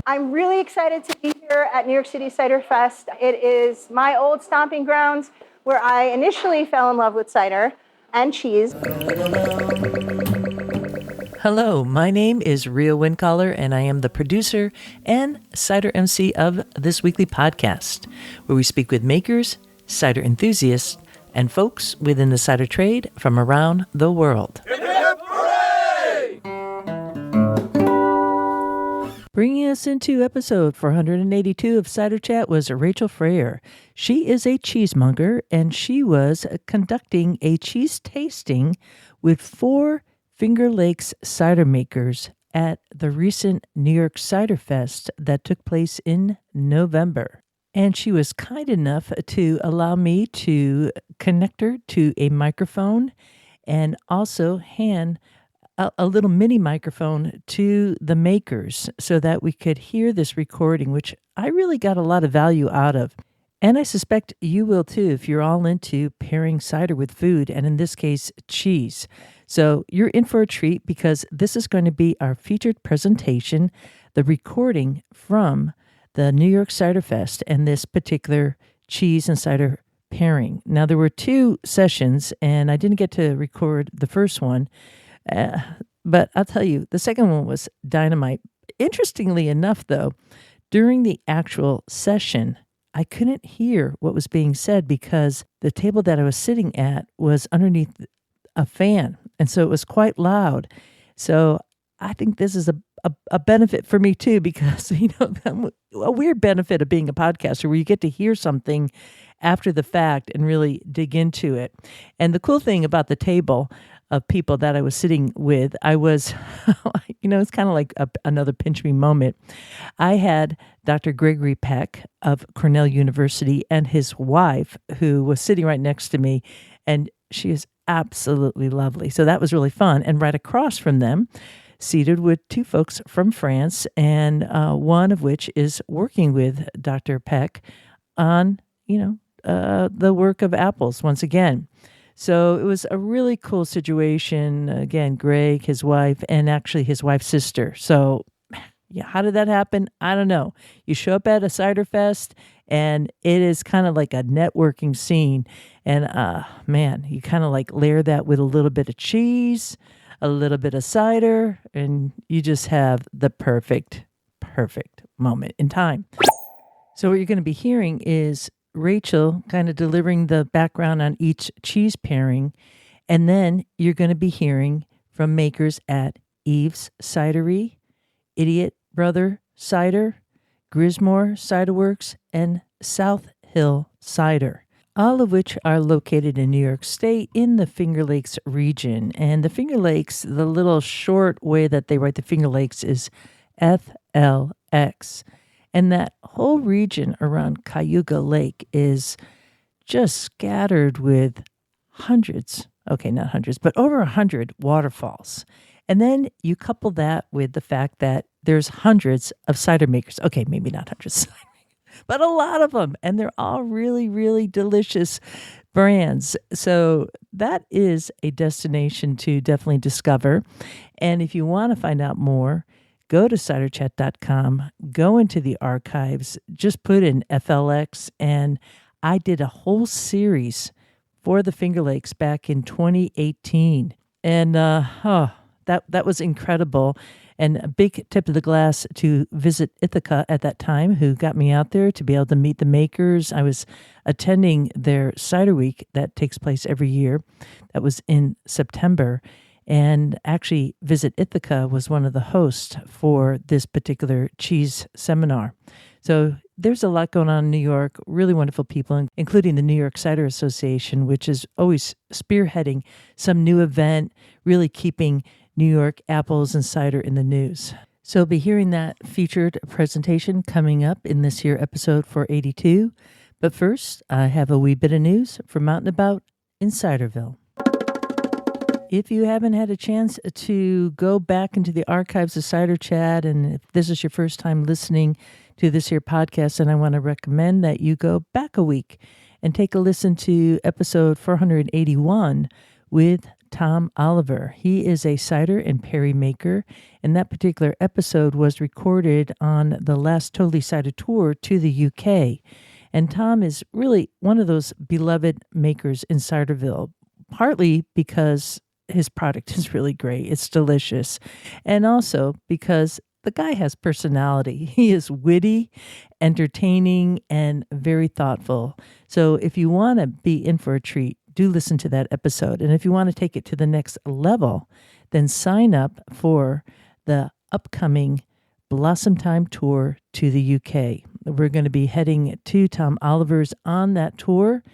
I'm really excited to be here at New York City Cider Fest. It is my old stomping grounds where I initially fell in love with cider and cheese. Hello, my name is Rachel Windcaller, and I am the producer and cider Emcee of this weekly podcast, where we speak with makers, cider enthusiasts, and folks within the cider trade from around the world. Bringing us into episode 482 of Cider Chat was Rachel Freier. She is a cheesemonger, and she was conducting a cheese tasting with 4 Finger Lakes cider makers at the recent New York Cider Fest that took place in November. And she was kind enough to allow me to connect her to a microphone and also hand a little mini microphone to the makers so that we could hear this recording, which I really got a lot of value out of. And I suspect you will too if you're all into pairing cider with food, and in this case, cheese. So you're in for a treat because this is going to be our featured presentation, the recording from the New York Cider Fest and this particular cheese and cider pairing. Now, there were 2 sessions, and I didn't get to record the first one. But I'll tell you, the second one was dynamite. Interestingly enough, though, during the actual session, I couldn't hear what was being said because the table that I was sitting at was underneath a fan, and so it was quite loud. So I think this is a benefit for me too, because, a weird benefit of being a podcaster where you get to hear something after the fact and really dig into it. And the cool thing about the table of people that I was sitting with, I was, it's kind of like another pinch me moment. I had Dr. Gregory Peck of Cornell University and his wife, who was sitting right next to me, and she is absolutely lovely. So that was really fun. And right across from them, seated with 2 folks from France, and one of which is working with Dr. Peck on, the work of apples once again. So it was a really cool situation. Again, Greg, his wife, and actually his wife's sister. So yeah, how did that happen? I don't know. You show up at a cider fest, and it is kind of like a networking scene. And man, you kind of like layer that with a little bit of cheese, a little bit of cider, and you just have the perfect moment in time. So what you're going to be hearing is Rachel kind of delivering the background on each cheese pairing, and then you're going to be hearing from makers at Eve's Cidery, Idiot Brother Cider, Grismore Cider Works, and South Hill Cider, all of which are located in New York State in the Finger Lakes region. And the Finger Lakes, the little short way that they write the Finger Lakes is FLX. And that whole region around Cayuga Lake is just scattered with hundreds, okay, not hundreds, but over 100 waterfalls. And then you couple that with the fact that there's hundreds of cider makers. Okay, maybe not hundreds, but a lot of them. And they're all really, really delicious brands. So that is a destination to definitely discover. And if you want to find out more, go to ciderchat.com, go into the archives, just put in FLX, and I did a whole series for the Finger Lakes back in 2018. And that was incredible. And a big tip of the glass to visit Ithaca at that time, who got me out there to be able to meet the makers. I was attending their Cider Week that takes place every year. That was in September. And actually, Visit Ithaca was one of the hosts for this particular cheese seminar. So there's a lot going on in New York, really wonderful people, including the New York Cider Association, which is always spearheading some new event, really keeping New York apples and cider in the news. So we'll be hearing that featured presentation coming up in this here episode 482. But first, I have a wee bit of news from Out and About in Ciderville. If you haven't had a chance to go back into the archives of Cider Chat, and if this is your first time listening to this here podcast, then I want to recommend that you go back a week and take a listen to episode 481 with Tom Oliver. He is a cider and perry maker, and that particular episode was recorded on the last Totally Cider tour to the UK. And Tom is really one of those beloved makers in Ciderville, partly because his product is really great. It's delicious. And also because the guy has personality. He is witty, entertaining, and very thoughtful. So if you want to be in for a treat, do listen to that episode. And if you want to take it to the next level, then sign up for the upcoming Blossom Time tour to the UK. We're going to be heading to Tom Oliver's on that tour.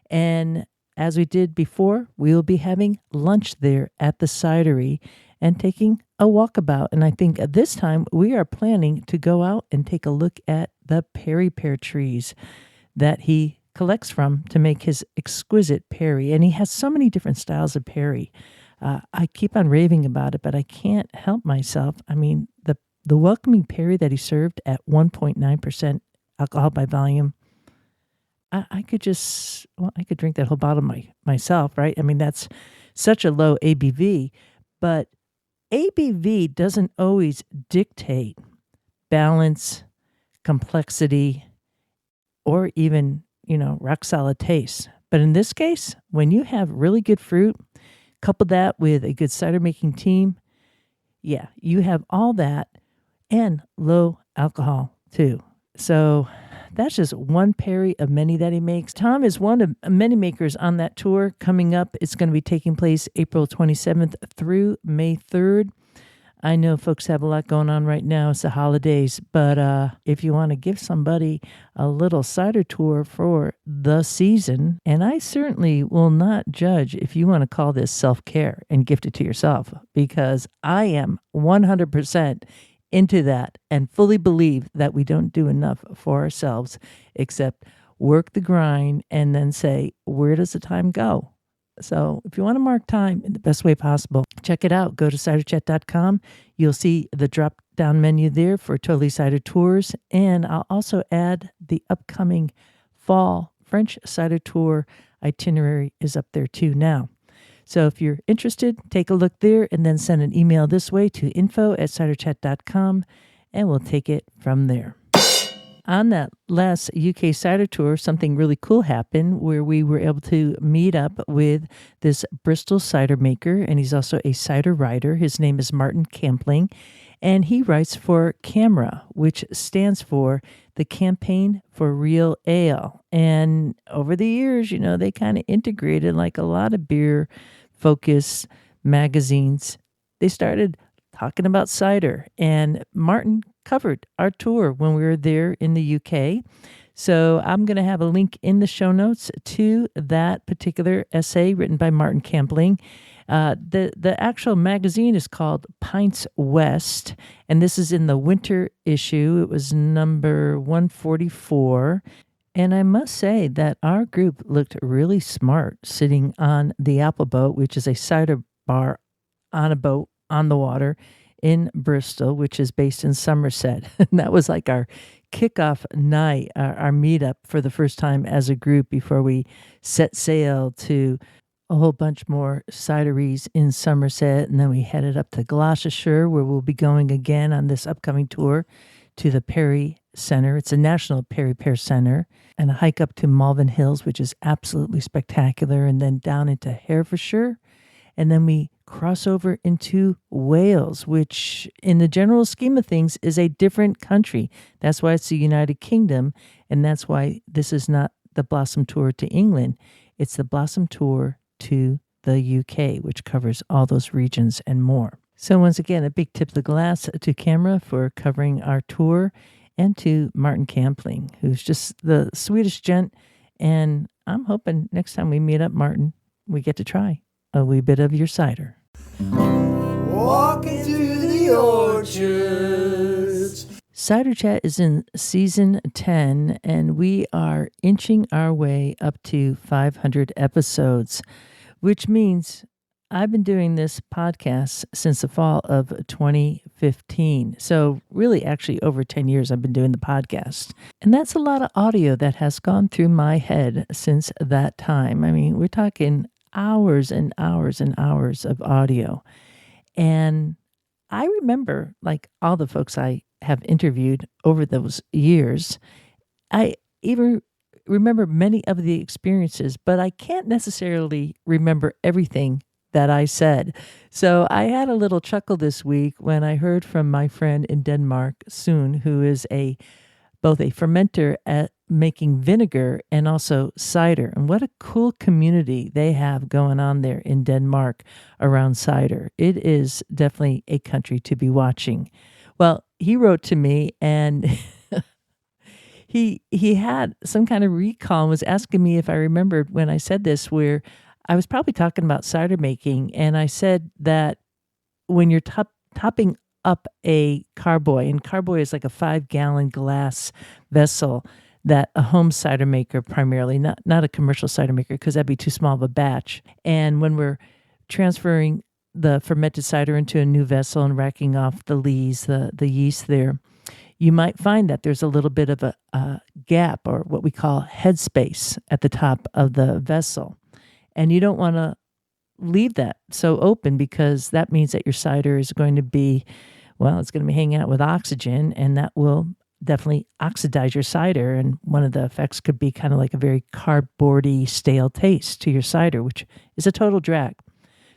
And as we did before, we will be having lunch there at the cidery and taking a walkabout. And I think this time we are planning to go out and take a look at the perry pear trees that he collects from to make his exquisite perry. And he has so many different styles of perry. I keep on raving about it, but I can't help myself. I mean, the welcoming perry that he served at 1.9% alcohol by volume, I could drink that whole bottle myself, right? I mean, that's such a low ABV, but ABV doesn't always dictate balance, complexity, or even, rock solid taste. But in this case, when you have really good fruit, couple that with a good cider making team, yeah, you have all that and low alcohol too. So that's just one perry of many that he makes. Tom is one of many makers on that tour coming up. It's going to be taking place April 27th through May 3rd. I know folks have a lot going on right now. It's the holidays. But if you want to give somebody a little cider tour for the season, and I certainly will not judge if you want to call this self-care and gift it to yourself, because I am 100% into that and fully believe that we don't do enough for ourselves except work the grind and then say, where does the time go? So if you want to mark time in the best way possible, check it out. Go to ciderchat.com. You'll see the drop-down menu there for Totally Cider Tours. And I'll also add the upcoming fall French cider tour itinerary is up there too now. So if you're interested, take a look there and then send an email this way to info@ciderchat.com and we'll take it from there. On that last UK cider tour, something really cool happened where we were able to meet up with this Bristol cider maker, and he's also a cider writer. His name is Martin Campling, and he writes for CAMRA, which stands for the Campaign for Real Ale. And over the years, they kind of integrated, like a lot of beer-focused magazines. They started talking about cider, and Martin covered our tour when we were there in the UK. So I'm going to have a link in the show notes to that particular essay written by Martin Campling. The actual magazine is called Pints West, and this is in the winter issue. It was number 144. And I must say that our group looked really smart sitting on the Apple Boat, which is a cider bar on a boat on the water in Bristol, which is based in Somerset. And that was like our kickoff night, our meetup for the first time as a group before we set sail to a whole bunch more cideries in Somerset. And then we headed up to Gloucestershire, where we'll be going again on this upcoming tour to the Perry Center. It's a National Perry Pear Center, and a hike up to Malvern Hills, which is absolutely spectacular, and then down into Herefordshire. And then we cross over into Wales, which in the general scheme of things is a different country. That's why it's the United Kingdom, and that's why this is not the Blossom Tour to England. It's the Blossom Tour to the UK, which covers all those regions and more. So once again, a big tip of the glass to CAMRA for covering our tour, and to Martin Campling, who's just the sweetest gent. And I'm hoping next time we meet up, Martin, we get to try a wee bit of your cider. Walking through the orchards. Cider Chat is in season 10, and we are inching our way up to 500 episodes, which means I've been doing this podcast since the fall of 2015. So really, actually, over 10 years I've been doing the podcast. And that's a lot of audio that has gone through my head since that time. I mean, we're talking hours and hours and hours of audio. And I remember, like all the folks I have interviewed over those years, I even remember many of the experiences, but I can't necessarily remember everything that I said. So I had a little chuckle this week when I heard from my friend in Denmark, Soon, who is both a fermenter at making vinegar and also cider. And what a cool community they have going on there in Denmark around cider. It is definitely a country to be watching. Well, he wrote to me and he had some kind of recall and was asking me if I remembered when I said this, where I was probably talking about cider making, and I said that when you're topping up a carboy, and carboy is like a 5-gallon glass vessel that a home cider maker primarily, not a commercial cider maker, because that'd be too small of a batch. And when we're transferring the fermented cider into a new vessel and racking off the lees, the yeast there, you might find that there's a little bit of a gap, or what we call headspace, at the top of the vessel. And you don't want to leave that so open, because that means that your cider is going to be, well, it's going to be hanging out with oxygen, and that will definitely oxidize your cider. And one of the effects could be kind of like a very cardboardy, stale taste to your cider, which is a total drag.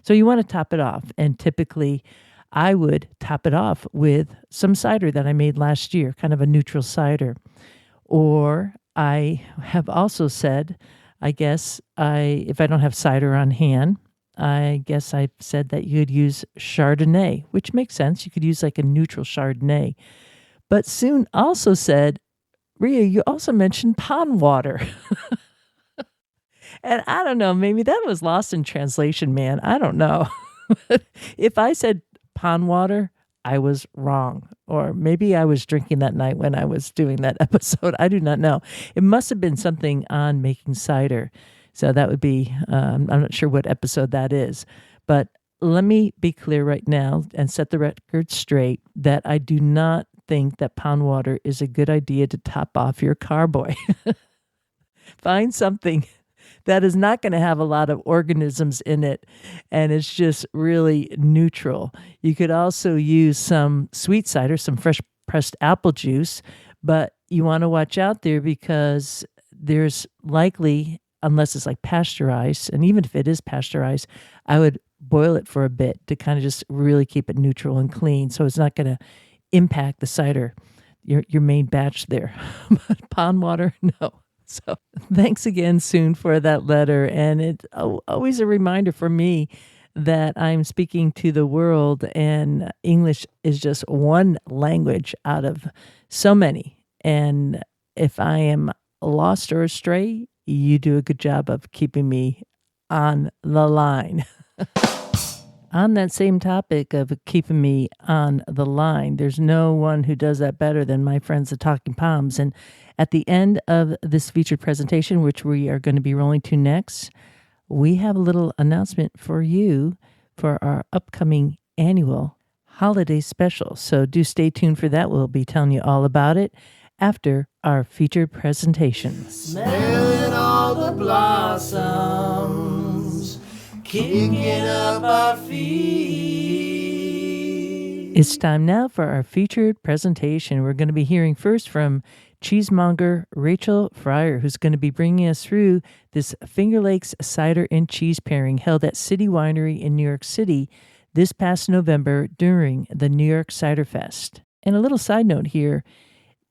So you want to top it off. And typically I would top it off with some cider that I made last year, kind of a neutral cider. Or I have also said, I guess if I don't have cider on hand, I guess I've said that you'd use Chardonnay, which makes sense. You could use like a neutral Chardonnay. But Soon also said, Rhea, you also mentioned pond water. And I don't know, maybe that was lost in translation, man. I don't know. If I said pond water, I was wrong. Or maybe I was drinking that night when I was doing that episode. I do not know. It must have been something on making cider. So that would be, I'm not sure what episode that is. But let me be clear right now and set the record straight that I do not think that pond water is a good idea to top off your carboy. Find something that is not going to have a lot of organisms in it, and it's just really neutral. You could also use some sweet cider, some fresh pressed apple juice, but you want to watch out there, because there's likely, unless it's like pasteurized, and even if it is pasteurized, I would boil it for a bit to kind of just really keep it neutral and clean, so it's not going to impact the cider, your main batch there. But pond water, no. So thanks again, Soon, for that letter. And it's always a reminder for me that I'm speaking to the world, and English is just one language out of so many. And if I am lost or astray, you do a good job of keeping me on the line. On that same topic of keeping me on the line, there's no one who does that better than my friends, the Talking Palms. And at the end of this featured presentation, which we are going to be rolling to next, we have a little announcement for you for our upcoming annual holiday special. So do stay tuned for that. We'll be telling you all about it after our featured presentation. Smelling all the blossoms, kicking up our feet. It's time now for our featured presentation. We're going to be hearing first from Cheesemonger Rachel Freier, who's going to be bringing us through this Finger Lakes Cider and Cheese pairing held at City Winery in New York City this past November during the New York Cider Fest. And a little side note here,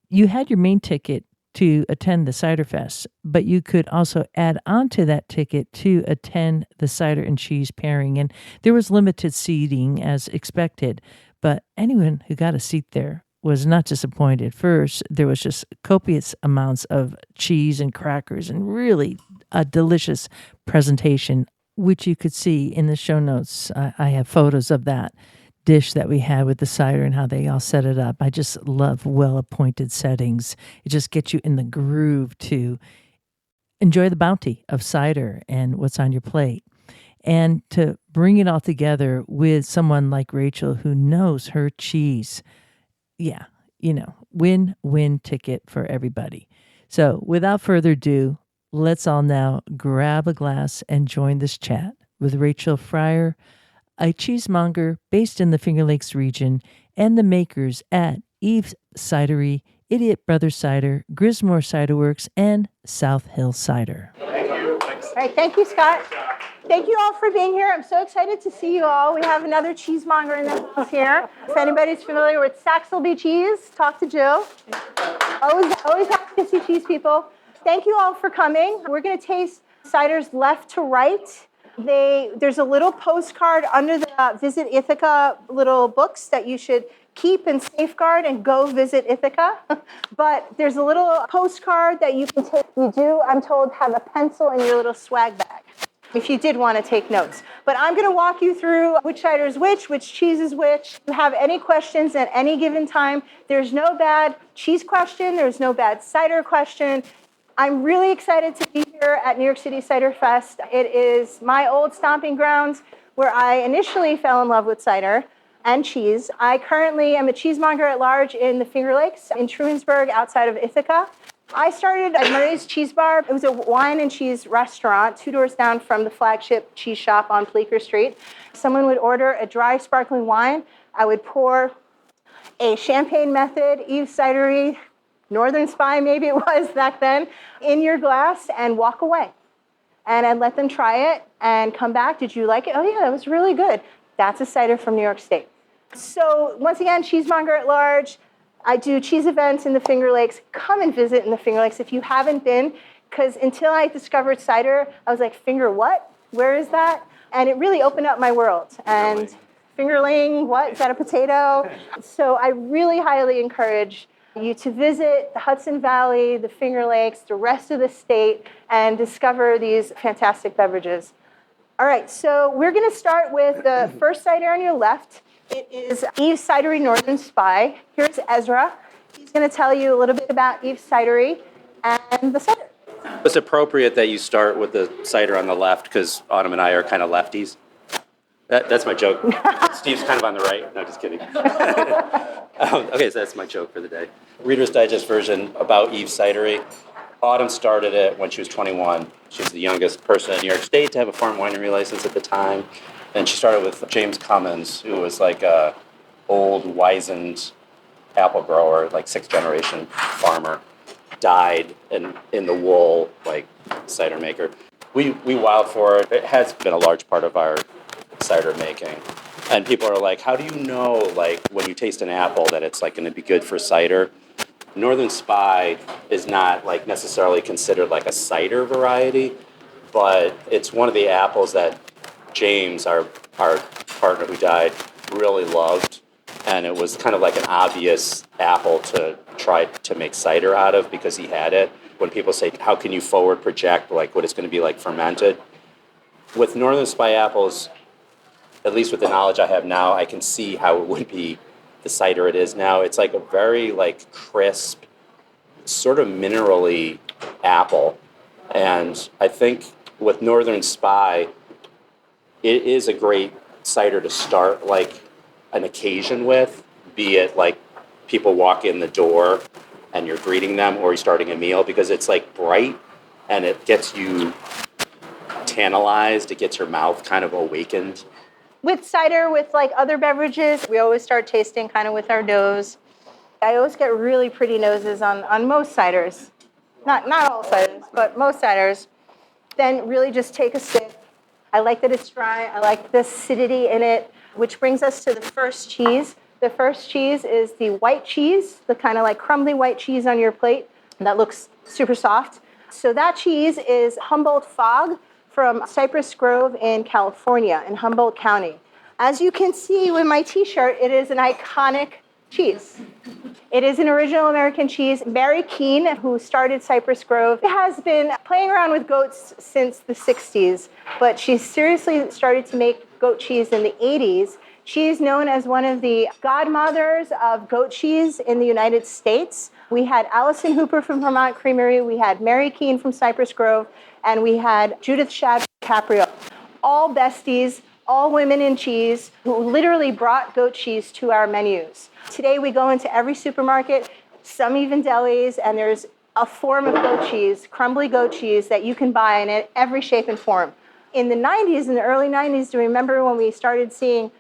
you had your main ticket to attend the Cider Fest, but you could also add on to that ticket to attend the Cider and Cheese pairing. And there was limited seating as expected, but anyone who got a seat there was not disappointed. First, there was just copious amounts of cheese and crackers and really a delicious presentation, which you could see in the show notes. I have photos of that dish that we had with the cider and how they all set it up. I just love well-appointed settings. It just gets you in the groove to enjoy the bounty of cider and what's on your plate. And to bring it all together with someone like Rachel who knows her cheese. Yeah, win-win ticket for everybody. So without further ado, let's all now grab a glass and join this chat with Rachel Freier, a cheesemonger based in the Finger Lakes region, and the makers at Eve's Cidery, Idiot Brothers Cider, Grismore Cider Works, and South Hill Cider. All right, thank you, Scott. Thank you all for being here. I'm so excited to see you all. We have another cheesemonger in the house here. If anybody's familiar with Saxelby Cheese, talk to Jill. Always happy to see cheese people. Thank you all for coming. We're going to taste ciders left to right. There's a little postcard under the Visit Ithaca little books that you should keep and safeguard and go visit Ithaca. But there's a little postcard that you can take. You do, I'm told, have a pencil in your little swag bag if you did want to take notes. But I'm going to walk you through which cider is which cheese is which. If you have any questions at any given time, there's no bad cheese question. There's no bad cider question. I'm really excited to be here at New York City Cider Fest. It is my old stomping grounds where I initially fell in love with cider and cheese. I currently am a cheesemonger at large in the Finger Lakes in Trumansburg outside of Ithaca. I started at Murray's Cheese Bar. It was a wine and cheese restaurant 2 doors down from the flagship cheese shop on Bleecker Street. Someone would order a dry sparkling wine. I would pour a champagne method, Eve's Cidery, Northern Spy maybe it was back then, in your glass and walk away. And I'd let them try it and come back. Did you like it? Oh yeah, that was really good. That's a cider from New York State. So once again, cheesemonger at large. I do cheese events in the Finger Lakes. Come and visit in the Finger Lakes if you haven't been, because until I discovered cider, I was like, finger what? Where is that? And it really opened up my world. And fingerling, what? Is that a potato? So I really highly encourage you to visit the Hudson Valley, the Finger Lakes, the rest of the state, and discover these fantastic beverages. All right, so we're going to start with the first cider on your left. It is Eve's Cidery Northern Spy. Here's Ezra. He's going to tell you a little bit about Eve's Cidery and the cider. It's appropriate that you start with the cider on the left because Autumn and I are kind of lefties. That's my joke. Steve's kind of on the right. No, just kidding. Okay, so that's my joke for the day. Reader's Digest version about Eve's Cidery. Autumn started it when she was 21. She was the youngest person in New York State to have a farm winery license at the time. And she started with James Cummins, who was like a old, wizened apple grower, like 6th generation farmer, died in the wool, like cider maker. We wild for it. It has been a large part of our cider making. And people are like, how do you know, like, when you taste an apple that it's like going to be good for cider? Northern Spy is not like necessarily considered like a cider variety, but it's one of the apples that James, our partner who died, really loved, and it was kind of like an obvious apple to try to make cider out of because he had it. When people say, how can you forward project like what it's going to be like fermented? With Northern Spy apples, at least with the knowledge I have now, I can see how it would be the cider it is now. It's like a very like crisp, sort of minerally apple. And I think with Northern Spy, it is a great cider to start like an occasion with, be it like people walk in the door and you're greeting them or you're starting a meal, because it's like bright and it gets you tantalized, it gets your mouth kind of awakened. With cider, with like other beverages, we always start tasting kind of with our nose. I always get really pretty noses on most ciders. Not all ciders, but most ciders. Then really just take a sip. I like that it's dry. I like the acidity in it, which brings us to the first cheese. The first cheese is the white cheese, the kind of like crumbly white cheese on your plate that looks super soft. So that cheese is Humboldt Fog from Cypress Grove in California, in Humboldt County. As you can see with my t-shirt, it is an iconic cheese. It is an original American cheese. Mary Keene, who started Cypress Grove, has been playing around with goats since the 60s, but she seriously started to make goat cheese in the 80s. She is known as one of the godmothers of goat cheese in the United States. We had Allison Hooper from Vermont Creamery, we had Mary Keene from Cypress Grove, and we had Judith Shad from Caprio. All besties, all women in cheese, who literally brought goat cheese to our menus. Today we go into every supermarket, some even delis, and there's a form of goat cheese, crumbly goat cheese that you can buy in every shape and form. In the 90s, in the early 90s, do you remember when we started seeing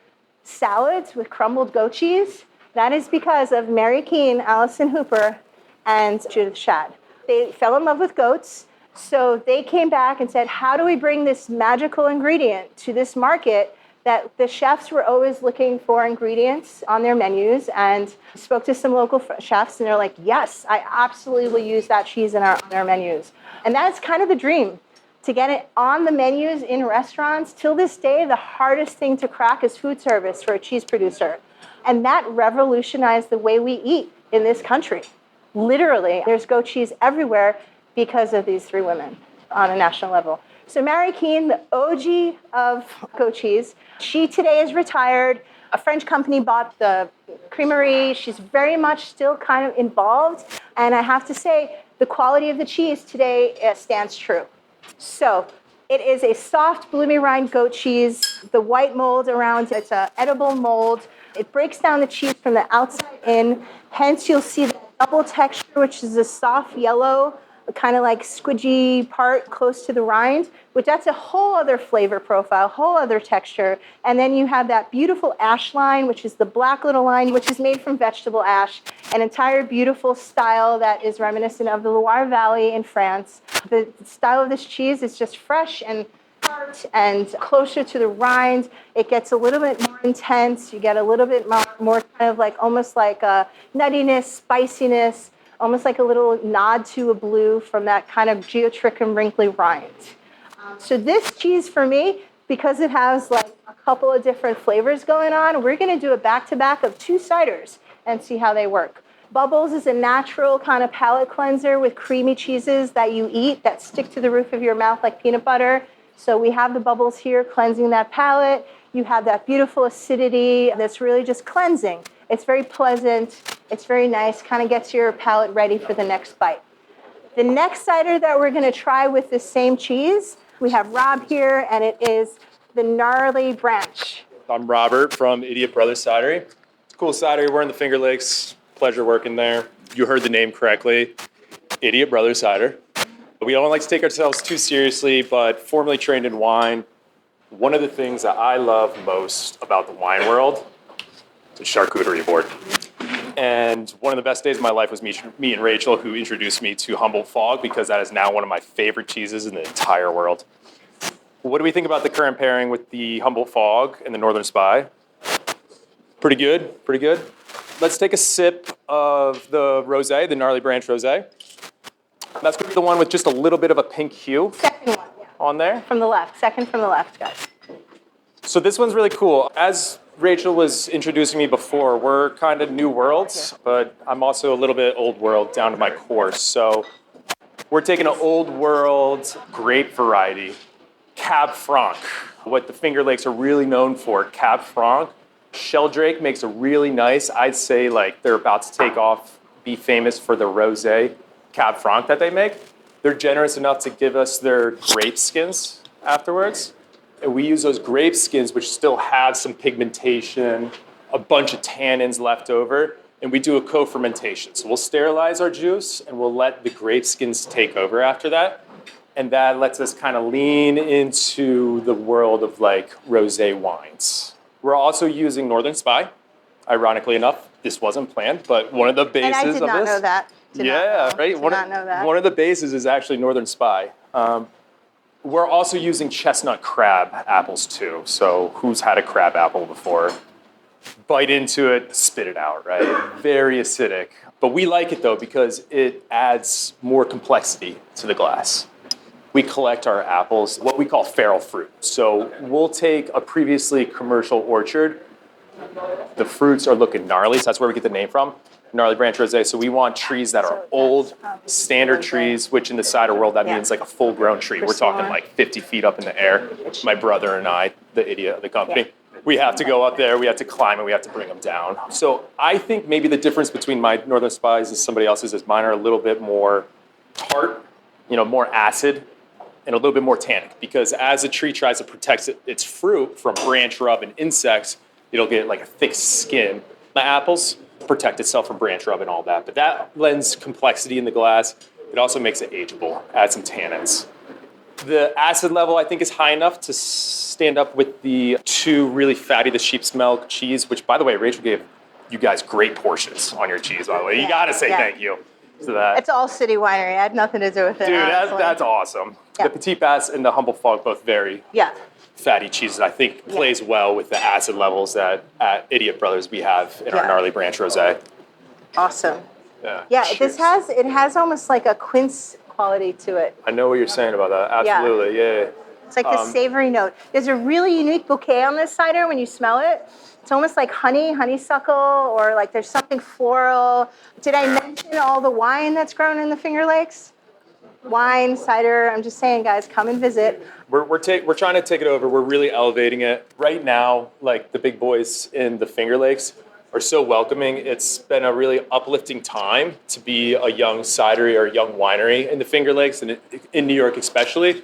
salads with crumbled goat cheese? That is because of Mary Keene, Allison Hooper, and Judith Shad. They fell in love with goats, so they came back and said, how do we bring this magical ingredient to this market that the chefs were always looking for ingredients on their menus, and spoke to some local chefs, and they're like, yes, I absolutely will use that cheese on our menus. And that's kind of the dream, to get it on the menus in restaurants. Till this day, the hardest thing to crack is food service for a cheese producer. And that revolutionized the way we eat in this country. Literally, there's goat cheese everywhere because of these three women on a national level. So Mary Keene, the OG of goat cheese, she today is retired. A French company bought the creamery. She's very much still kind of involved. And I have to say, the quality of the cheese today stands true. So it is a soft, bloomy rind goat cheese. The white mold around it's an edible mold. It breaks down the cheese from the outside in. Hence, you'll see the double texture, which is a soft yellow, kind of like squidgy part close to the rind, which that's a whole other flavor profile, whole other texture. And then you have that beautiful ash line, which is the black little line, which is made from vegetable ash, an entire beautiful style that is reminiscent of the Loire Valley in France. The style of this cheese is just fresh and tart and closer to the rind. It gets a little bit more intense. You get a little bit more kind of like almost like a nuttiness, spiciness, almost like a little nod to a blue from that kind of geotrichum wrinkly rind. So this cheese for me, because it has like a couple of different flavors going on, we're going to do a back-to-back of 2 ciders and see how they work. Bubbles is a natural kind of palate cleanser with creamy cheeses that you eat that stick to the roof of your mouth like peanut butter. So we have the bubbles here cleansing that palate. You have that beautiful acidity that's really just cleansing. It's very pleasant. It's very nice, kind of gets your palate ready for the next bite. The next cider that we're going to try with this same cheese, we have Rob here, and it is the Gnarly branch. I'm Robert from Idiot Brothers Cidery. It's a cool cidery. We're in the Finger Lakes. Pleasure working there. You heard the name correctly. Idiot Brothers Cider. We don't like to take ourselves too seriously, but formerly trained in wine, one of the things that I love most about the wine world is a charcuterie board. And one of the best days of my life was me and Rachel, who introduced me to Humboldt Fog, because that is now one of my favorite cheeses in the entire world. What do we think about the current pairing with the Humboldt Fog and the Northern Spy? Pretty good, pretty good. Let's take a sip of the rosé, the Gnarly Branch rosé. That's going to be the one with just a little bit of a pink hue. Second one, yeah. On there. From the left, second from the left, guys. So this one's really cool. As Rachel was introducing me before, we're kind of new worlds, but I'm also a little bit old world down to my core. So we're taking an old world grape variety, Cab Franc, what the Finger Lakes are really known for, Cab Franc. Sheldrake makes a really nice, I'd say like they're about to take off, be famous for the rosé Cab Franc that they make. They're generous enough to give us their grape skins afterwards. And we use those grape skins, which still have some pigmentation, a bunch of tannins left over, and we do a co-fermentation. So we'll sterilize our juice, and we'll let the grape skins take over after that. And that lets us kind of lean into the world of like rosé wines. We're also using Northern Spy. Ironically enough, this wasn't planned, but one of the bases of this. And I did not know that. Right? Did not know that. One of the bases is actually Northern Spy. We're also using chestnut crab apples too. So who's had a crab apple before? Bite into it, spit it out, right? Very acidic. But we like it though because it adds more complexity to the glass. We collect our apples, what we call feral fruit. So we'll take a previously commercial orchard. The fruits are looking gnarly, so that's where we get the name from. Gnarly Branch Rosé. So we want trees that are old, standard trees, which in the cider world, that means like a full-grown tree. We're talking like 50 feet up in the air. My brother and I, the idiot of the company, we have to go up there, we have to climb, and we have to bring them down. So I think maybe the difference between my Northern Spies and somebody else's is mine are a little bit more tart, more acid, and a little bit more tannic. Because as a tree tries to protect its fruit from branch rub and insects, it'll get like a thick skin. The apples protect itself from branch rub and all that, but that lends complexity in the glass. It also makes it ageable, adds some tannins. The acid level, I think, is high enough to stand up with the two really fatty, the sheep's milk cheese, which, by the way, Rachel gave you guys great portions on your cheese, by the way. You got to say thank you to that. It's all City Winery. I had nothing to do with it. Dude, honestly. that's awesome. Yeah. The Petite Basse and the Humble Fog, both very fatty cheeses, I think plays well with the acid levels that at Idiot Brothers we have in our Gnarly Branch Rosé. Awesome. Yeah, This has almost like a quince quality to it. I know what you're saying about that. Absolutely, yeah. It's like the savory note. There's a really unique bouquet on this cider when you smell it. It's almost like honeysuckle, or like there's something floral. Did I mention all the wine that's grown in the Finger Lakes? Wine, cider. I'm just saying, guys, come and visit. We're trying to take it over. We're really elevating it. Right now, like the big boys in the Finger Lakes are so welcoming. It's been a really uplifting time to be a young cidery or a young winery in the Finger Lakes, and in New York especially.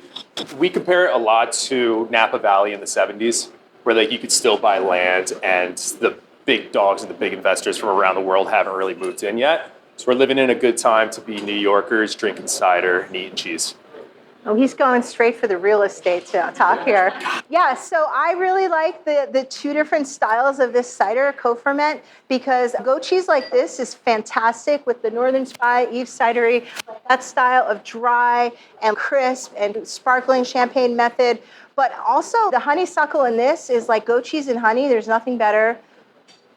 We compare it a lot to Napa Valley in the 70s, where like you could still buy land and the big dogs and the big investors from around the world haven't really moved in yet. So we're living in a good time to be New Yorkers, drinking cider and eating cheese. Oh, he's going straight for the real estate talk here. Yeah, so I really like the two different styles of this cider co-ferment, because goat cheese like this is fantastic with the Northern Spy, Eve Cidery, that style of dry and crisp and sparkling champagne method. But also the honeysuckle in this is like goat cheese and honey. There's nothing better.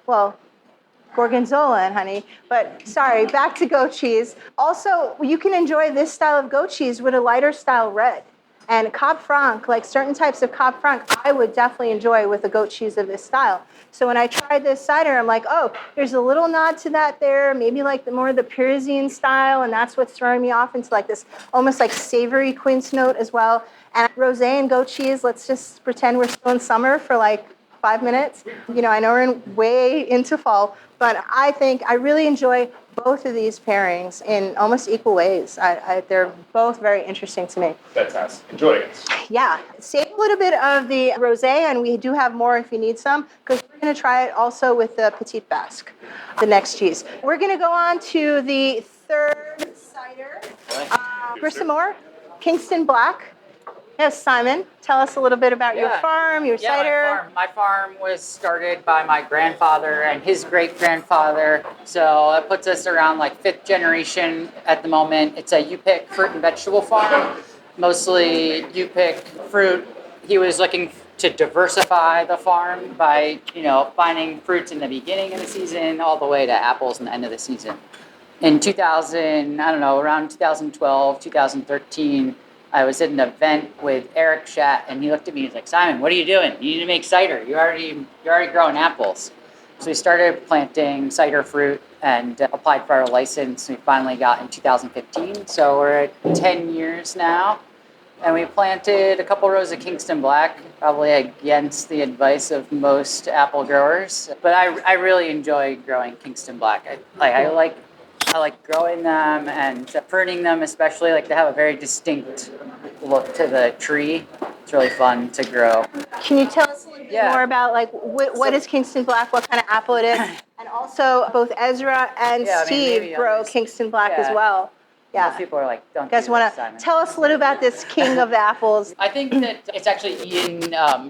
Well, gorgonzola and honey, but sorry, back to goat cheese. Also, you can enjoy this style of goat cheese with a lighter style red. And Cab Franc, like certain types of Cab Franc, I would definitely enjoy with a goat cheese of this style. So when I tried this cider, I'm like, oh, there's a little nod to that there, maybe like more of the Pyrazine style, and that's what's throwing me off into like this almost like savory quince note as well. And rosé and goat cheese, let's just pretend we're still in summer for like 5 minutes. You know, I know we're way into fall, but I think I really enjoy both of these pairings in almost equal ways. They're both very interesting to me. Fantastic. Enjoy it. Yeah. Save a little bit of the rosé, and we do have more if you need some, because we're going to try it also with the Petite Basque, the next cheese. We're going to go on to the third cider. Grissamore, Kingston Black. Yes, Simon, tell us a little bit about your farm, your cider. My farm was started by my grandfather and his great-grandfather. So it puts us around like 5th generation at the moment. It's a U-pick fruit and vegetable farm, mostly U-pick fruit. He was looking to diversify the farm by, finding fruits in the beginning of the season all the way to apples in the end of the season. In around 2012, 2013, I was at an event with Eric Schatt, and he looked at me. He's like, "Simon, what are you doing? You need to make cider. You're already growing apples." So we started planting cider fruit and applied for our license. We finally got in 2015. So we're at 10 years now, and we planted a couple rows of Kingston Black, probably against the advice of most apple growers. But I really enjoy growing Kingston Black. I like growing them and pruning them, especially. Like, they have a very distinct look to the tree. It's really fun to grow. Can you tell us a little bit more about like what is Kingston Black, what kind of apple it is? And also both Ezra and Steve grow Kingston Black as well. Yeah. Most people are like, "Don't." You guys want to tell us a little about this king of the apples? I think that it's actually Ian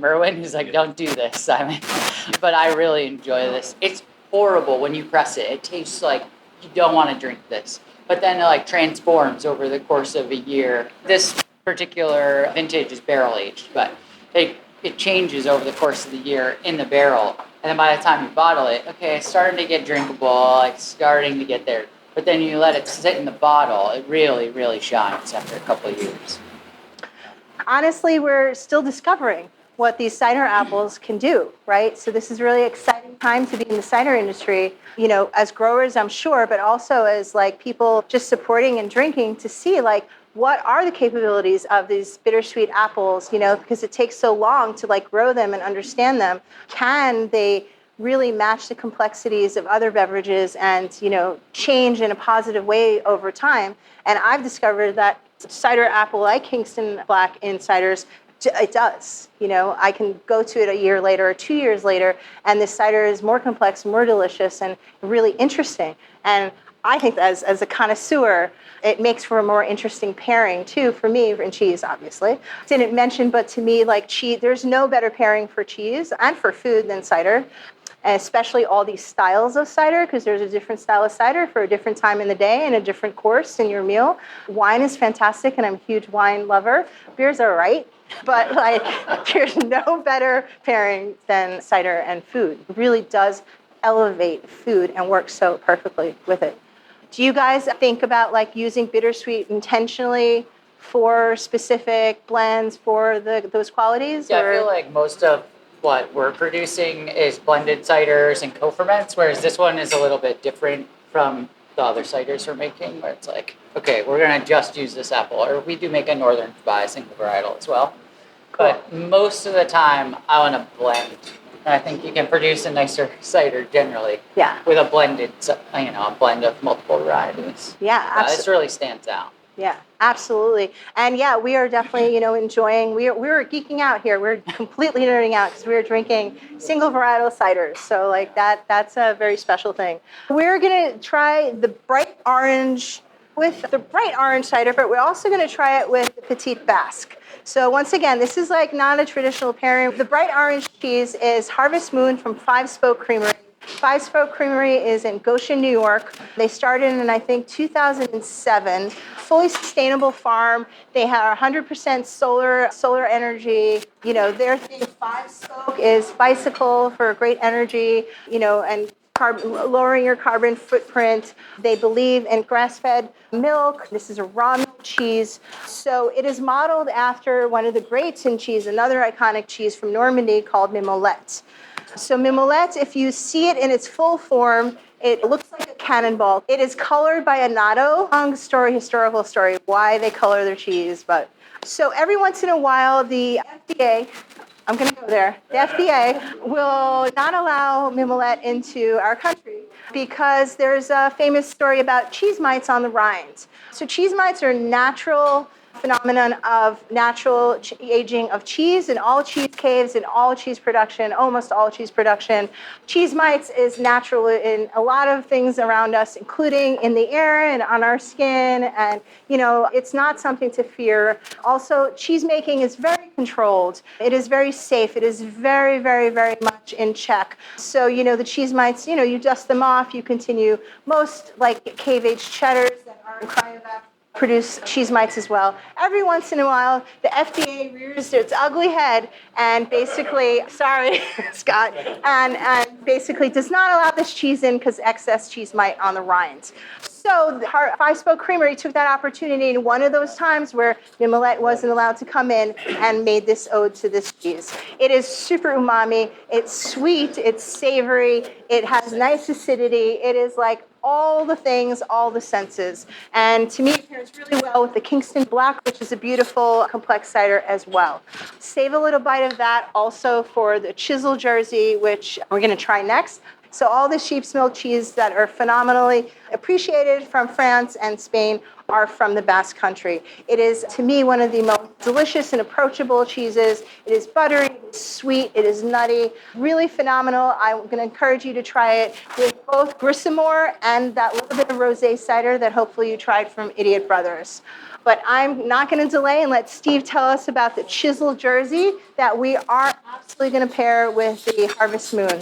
Merwin who's like, "Don't do this, Simon." But I really enjoy this. It's horrible when you press it. It tastes like you don't want to drink this. But then it like transforms over the course of a year. This particular vintage is barrel aged, but it changes over the course of the year in the barrel. And then by the time you bottle it, okay, it's starting to get drinkable, like starting to get there. But then you let it sit in the bottle, it really, really shines after a couple of years. Honestly, we're still discovering what these cider apples can do, right? So this is really exciting time to be in the cider industry, as growers, I'm sure, but also as like people just supporting and drinking to see like what are the capabilities of these bittersweet apples, because it takes so long to like grow them and understand them. Can they really match the complexities of other beverages and, change in a positive way over time? And I've discovered that cider apple like Kingston Black in ciders, it does. I can go to it a year later or 2 years later, and this cider is more complex, more delicious, and really interesting. And I think as a connoisseur, it makes for a more interesting pairing too for me, and cheese obviously. Didn't mention, but to me, like cheese, there's no better pairing for cheese and for food than cider, and especially all these styles of cider, because there's a different style of cider for a different time in the day and a different course in your meal. Wine is fantastic, and I'm a huge wine lover. Beers are all right, but like there's no better pairing than cider and food. It really does elevate food and work so perfectly with it. Do you guys think about like using bittersweet intentionally for specific blends for those qualities? Yeah, or? I feel like most of what we're producing is blended ciders and co-ferments, whereas this one is a little bit different from the other ciders we're making, where it's like, okay, we're going to just use this apple, or we do make a Northern Spy single varietal as well. Cool. But most of the time, I want to blend. And I think you can produce a nicer cider generally with a blended, a blend of multiple varieties. Yeah, absolutely. This really stands out. Yeah, absolutely. And yeah, we are definitely, enjoying, we're geeking out here. We're completely nerding out because we're drinking single varietal ciders. So like that's a very special thing. We're going to try the bright orange with the bright orange cider, but we're also going to try it with the Petite Basque. So once again, this is like not a traditional pairing. The bright orange cheese is Harvest Moon from Five Spoke Creamery. Five Spoke Creamery is in Goshen, New York. They started in, I think, 2007. Fully sustainable farm. They have 100% solar energy. Their thing, Five Spoke, is bicycle for great energy, and lowering your carbon footprint. They believe in grass-fed milk. This is a raw milk cheese. So it is modeled after one of the greats in cheese, another iconic cheese from Normandy called Mimolette. So Mimolette, if you see it in its full form, it looks like a cannonball. It is colored by annatto. Long historical story, why they color their cheese. But so every once in a while, the FDA, I'm going to go there. The FDA will not allow Mimolette into our country because there's a famous story about cheese mites on the rinds. So cheese mites are natural phenomenon of natural aging of cheese in all cheese caves, in all cheese production, almost all cheese production. Cheese mites is natural in a lot of things around us, including in the air and on our skin. And, it's not something to fear. Also, cheese making is very controlled. It is very safe. It is very, very, very much in check. So, the cheese mites, you dust them off. You continue. Most like cave-aged cheddars that are in cryovac produce cheese mites as well. Every once in a while, the FDA rears its ugly head and basically, sorry, Scott, and basically does not allow this cheese in because excess cheese mite on the rinds. So the Five Spoke Creamery took that opportunity in one of those times where Mimolette wasn't allowed to come in and made this ode to this cheese. It is super umami. It's sweet. It's savory. It has nice acidity. It is like all the things, all the senses. And to me, it pairs really well with the Kingston Black, which is a beautiful, complex cider as well. Save a little bite of that also for the Chisel Jersey, which we're going to try next. So all the sheep's milk cheese that are phenomenally appreciated from France and Spain are from the Basque Country. It is, to me, one of the most delicious and approachable cheeses. It is buttery, it is sweet, it is nutty, really phenomenal. I'm going to encourage you to try it with both Grissamore and that little bit of rosé cider that hopefully you tried from Idiot Brothers. But I'm not going to delay and let Steve tell us about the Chisel Jersey that we are absolutely going to pair with the Harvest Moon.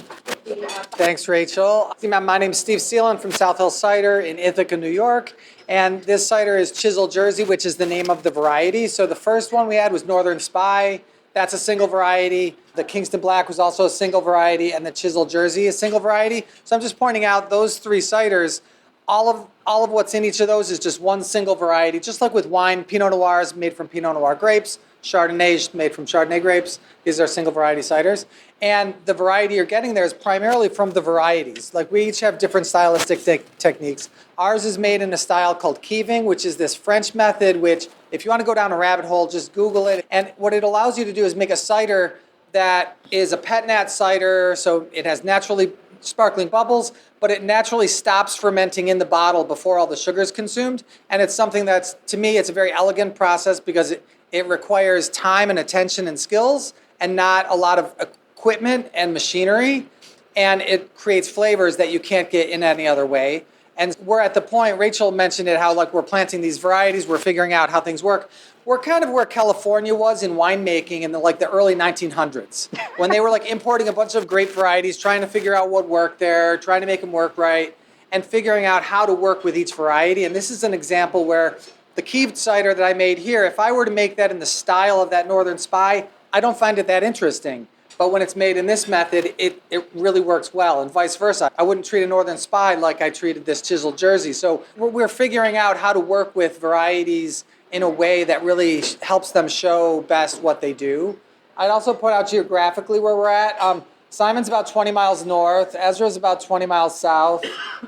Thanks, Rachel. My name's Steve Seelan from South Hill Cider in Ithaca, New York. And this cider is Chisel Jersey, which is the name of the variety. So the first one we had was Northern Spy. That's a single variety. The Kingston Black was also a single variety, and the Chisel Jersey is a single variety. So I'm just pointing out those three ciders. All of what's in each of those is just one single variety. Just like with wine, Pinot Noir is made from Pinot Noir grapes. Chardonnay is made from Chardonnay grapes. These are single variety ciders. And the variety you're getting there is primarily from the varieties. Like we each have different stylistic techniques. Ours is made in a style called keeving, which is this French method, which if you want to go down a rabbit hole, just Google it. And what it allows you to do is make a cider that is a pet nat cider, so it has naturally sparkling bubbles, but it naturally stops fermenting in the bottle before all the sugar is consumed. And it's something that's, to me, it's a very elegant process because it requires time and attention and skills and not a lot of equipment and machinery. And it creates flavors that you can't get in any other way. And we're at the point, Rachel mentioned it, how like we're planting these varieties, we're figuring out how things work. We're kind of where California was in winemaking in the early 1900s, when they were like importing a bunch of grape varieties, trying to figure out what worked there, trying to make them work right, and figuring out how to work with each variety. And this is an example where the Kieved cider that I made here, if I were to make that in the style of that Northern Spy, I don't find it that interesting. But when it's made in this method, it really works well, and vice versa. I wouldn't treat a Northern Spy like I treated this Chisel Jersey. So we're figuring out how to work with varieties in a way that really helps them show best what they do. I'd also point out geographically where we're at. Simon's about 20 miles north, Ezra's about 20 miles south,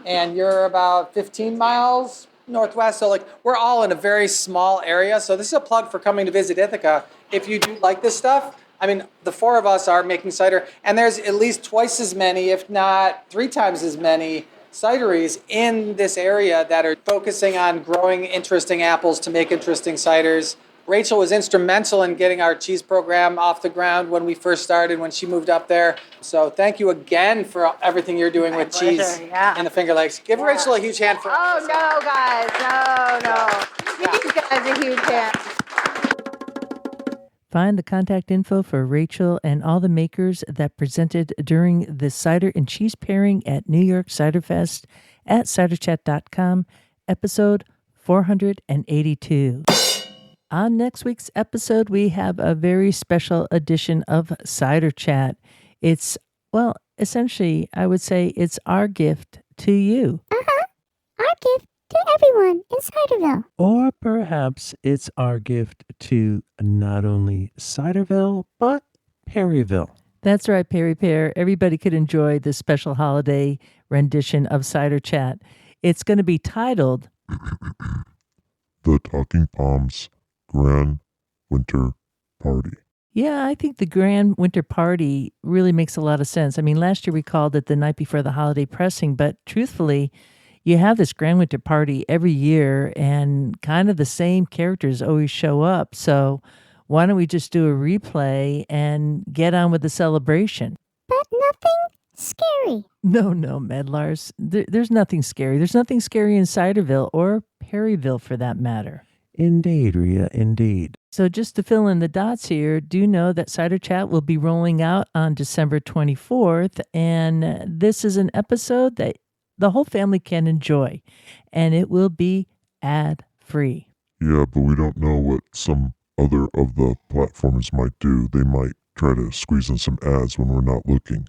and you're about 15 miles northwest. So we're all in a very small area. So this is a plug for coming to visit Ithaca. If you do like this stuff, I mean, the four of us are making cider, and there's at least twice as many, if not 3 times as many, cideries in this area that are focusing on growing interesting apples to make interesting ciders. Rachel was instrumental in getting our cheese program off the ground when we first started, when she moved up there. So thank you again for everything you're doing with cheese in the Finger Lakes. Give Rachel a huge hand for Oh, no, guys, no. Give these guys a huge hand. Find the contact info for Rachel and all the makers that presented during the Cider and Cheese pairing at New York Cider Fest at ciderchat.com, episode 482. On next week's episode, we have a very special edition of Cider Chat. It's, well, essentially, I would say it's our gift to you. Our gift to everyone in Ciderville. Or perhaps it's our gift to not only Ciderville, but Perryville. That's right, Perry Pear. Everybody could enjoy this special holiday rendition of Cider Chat. It's going to be titled The Talking Palms Grand Winter Party. Yeah, I think the Grand Winter Party really makes a lot of sense. I mean, last year we called it the night before the holiday pressing, but truthfully, you have this Grand Winter Party every year and kind of the same characters always show up. So why don't we just do a replay and get on with the celebration? But nothing scary. No, Medlars. There's nothing scary. There's nothing scary in Ciderville or Perryville for that matter. Indeed, Rhea, indeed. So just to fill in the dots here, do know that Cider Chat will be rolling out on December 24th, and this is an episode that the whole family can enjoy, and it will be ad-free. Yeah, but we don't know what some other of the platforms might do. They might try to squeeze in some ads when we're not looking.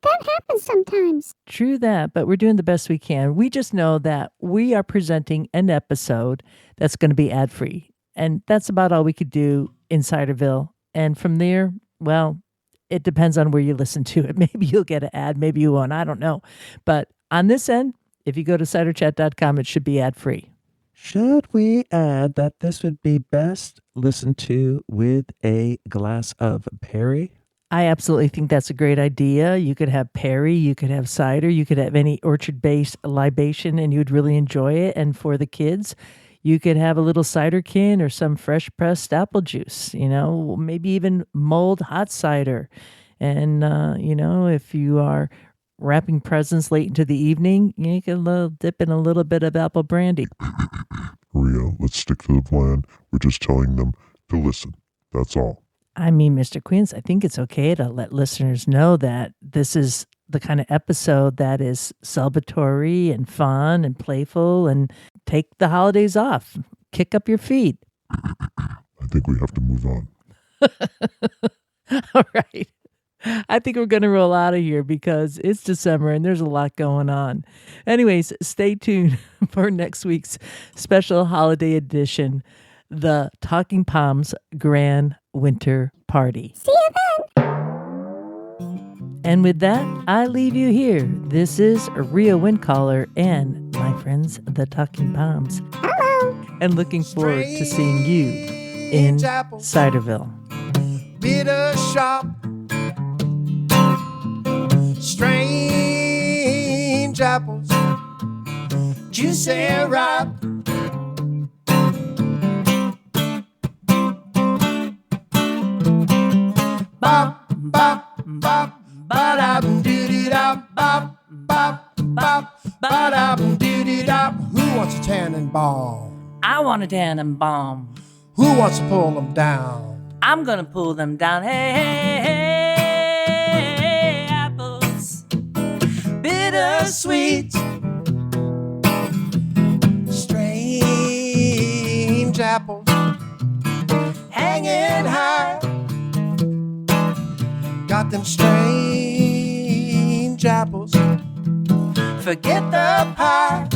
That happens sometimes. True that, but we're doing the best we can. We just know that we are presenting an episode that's going to be ad-free, and that's about all we could do in Ciderville. And from there, well, it depends on where you listen to it. Maybe you'll get an ad, maybe you won't. I don't know. But on this end, if you go to ciderchat.com, it should be ad-free. Should we add that this would be best listened to with a glass of Perry? I absolutely think that's a great idea. You could have Perry, you could have cider, you could have any orchard-based libation, and you'd really enjoy it. And for the kids, you could have a little ciderkin or some fresh-pressed apple juice, maybe even mulled hot cider. And, if you are wrapping presents late into the evening, you can dip in a little bit of apple brandy. Maria, let's stick to the plan. We're just telling them to listen. That's all. I mean, Mr. Quince, I think it's okay to let listeners know that this is the kind of episode that is celebratory and fun and playful, and take the holidays off. Kick up your feet. I think we have to move on. All right. I think we're going to roll out of here because it's December and there's a lot going on. Anyways, stay tuned for next week's special holiday edition, the Talking Palms Grand Winter Party. See you then. And with that, I leave you here. This is Rhea Windcaller and my friends, the Talking Palms. Hello. And looking forward to seeing you in Ciderville. Bitter sharp, strange apples, juicy ripe. Bop, bop, bop, ba-da-doo-doo-da, bop, bop, bop. Ba-da-dum-doo-doo-dum. Who wants a tannenbaum? I want a tannenbaum. Who wants to pull them down? I'm gonna pull them down. Hey, hey, hey, apples, bittersweet. Strange apples hanging high. Got them strange apples. Forget the pie.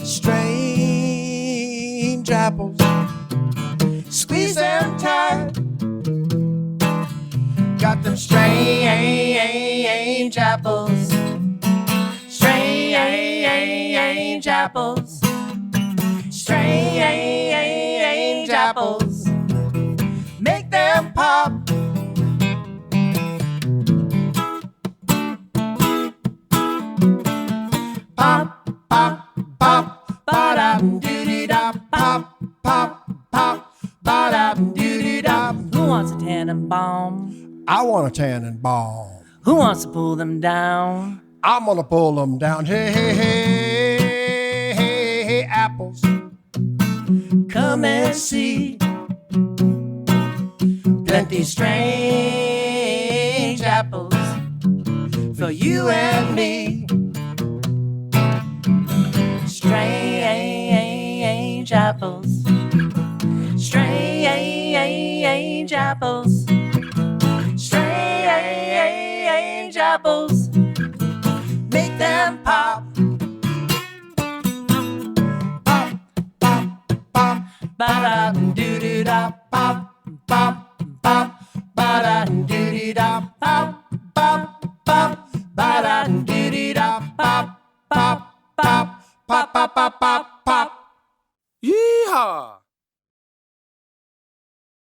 Strange apples. Squeeze them tight. Got them strange apples. Strange apples. Strange apples. Make them pop. Pop, pop, pop. Ba-dum-doo-doo-da. Pop, pop, pop. Ba-dum-doo-doo-da. Who wants a tannenbaum? I want a tannenbaum. Who wants to pull them down? I'm gonna pull them down. Hey, hey, hey, hey, hey, apples. Come and see. Plenty strange apples for you and me. Strange apples. Strange apples. Strange apples. Make them pop. Pop, pop, pop. Ba-da-doo-doo-da. Pop,